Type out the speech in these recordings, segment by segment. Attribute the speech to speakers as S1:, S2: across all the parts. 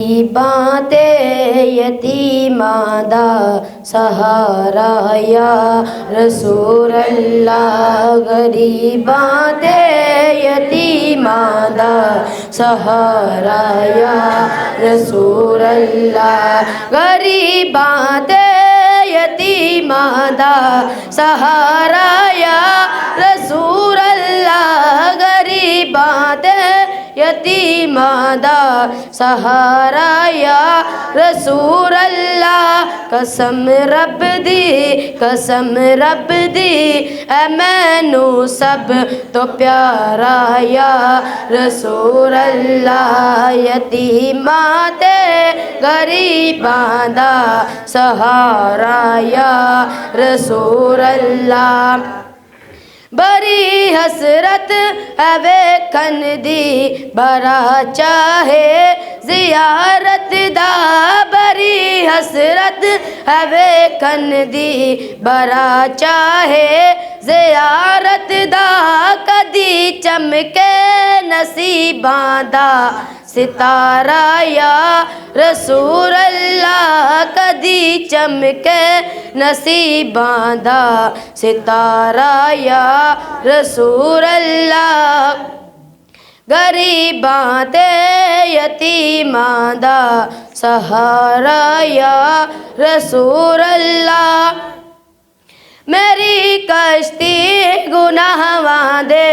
S1: बातें यतीमां दा सहारा या रसूल अल्लाह। गरीबां दे यतीमां दा सहारा या रसूल अल्लाह। गरीबां दे यतीमां दा सहारा या रसूल अल्लाह। गरीबां दे यतीमां दा सहारा या रसूल अल्लाह। कसम रब दी ऐ मैनू सब तो प्यारा या रसूल अल्लाह। यतीमां ते गरीबां दा सहारा या रसूल अल्लाह। बड़ी हसरत है वेखन दी बड़ा चाहे ज़ियारत दा। बड़ी हसरत है वेखन दी बड़ा चाहे ज़ियारत दा। कदी चमके नसीबां दा सितारा या रसूल अल्लाह। कदी चमके नसीबां दा सितारा या रसूल अल्लाह। गरीबां ते यतीमां दा सहारा या रसूल अल्लाह। मेरी कश्ती गुनाहां दे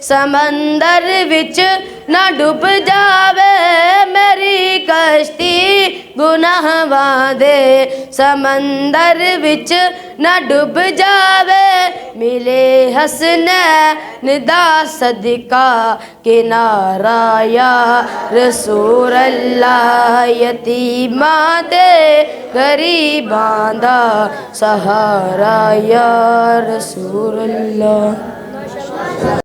S1: समंदर विच ना डुब जावे। मेरी कश्ती गुनाहां दे समंदर विच ना डुब जावे। मिले हसनैन दा सदका किनारा या रसूल अल्लाह। यतीमां ते गरीबां दा सहारा या रसूल अल्लाह।